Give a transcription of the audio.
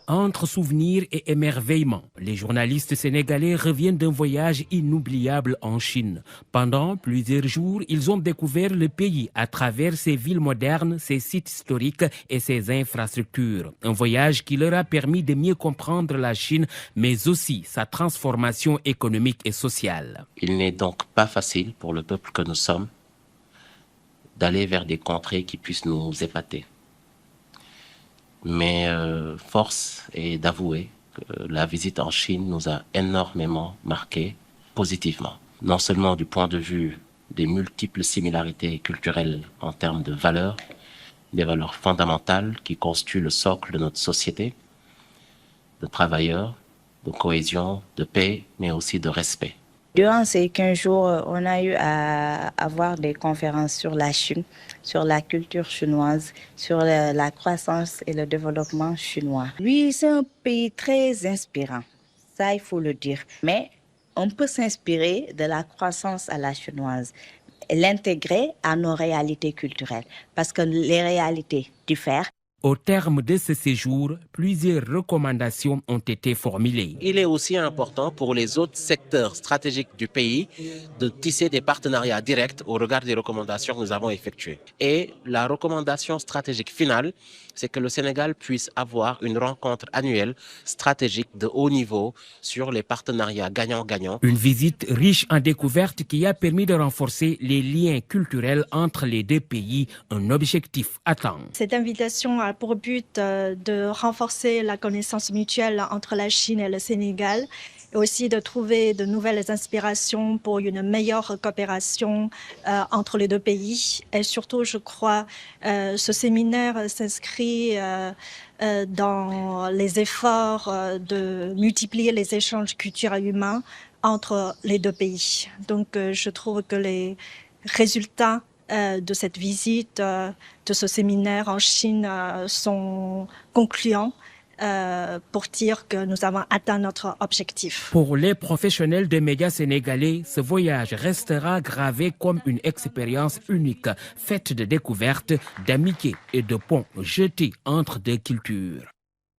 Entre souvenirs et émerveillement, les journalistes sénégalais reviennent d'un voyage inoubliable en Chine. Pendant plusieurs jours, ils ont découvert le pays à travers ses villes modernes, ses sites historiques et ses infrastructures. Un voyage qui leur a permis de mieux comprendre la Chine, mais aussi sa transformation économique et sociale. Il n'est donc pas facile pour le peuple que nous sommes d'aller vers des contrées qui puissent nous épater. Mais force est d'avouer que la visite en Chine nous a énormément marqué positivement. Non seulement du point de vue des multiples similarités culturelles en termes de valeurs, des valeurs fondamentales qui constituent le socle de notre société, de travailleurs, de cohésion, de paix, mais aussi de respect. Durant ces 15 jours, on a eu à avoir des conférences sur la Chine, sur la culture chinoise, sur la croissance et le développement chinois. Oui, c'est un pays très inspirant, ça il faut le dire. Mais on peut s'inspirer de la croissance à la chinoise et l'intégrer à nos réalités culturelles, parce que les réalités diffèrent. Au terme de ce séjour, plusieurs recommandations ont été formulées. Il est aussi important pour les autres secteurs stratégiques du pays de tisser des partenariats directs au regard des recommandations que nous avons effectuées. Et la recommandation stratégique finale, c'est que le Sénégal puisse avoir une rencontre annuelle stratégique de haut niveau sur les partenariats gagnant-gagnant. Une visite riche en découvertes qui a permis de renforcer les liens culturels entre les deux pays, un objectif atteint. Cette invitation a pour but de renforcer la connaissance mutuelle entre la Chine et le Sénégal et aussi de trouver de nouvelles inspirations pour une meilleure coopération entre les deux pays. Et surtout, je crois, ce séminaire s'inscrit dans les efforts de multiplier les échanges culturels et humains entre les deux pays. Donc, je trouve que les résultats de cette visite, de ce séminaire en Chine sont concluants pour dire que nous avons atteint notre objectif. Pour les professionnels des médias sénégalais, ce voyage restera gravé comme une expérience unique, faite de découvertes, d'amitié et de ponts jetés entre deux cultures.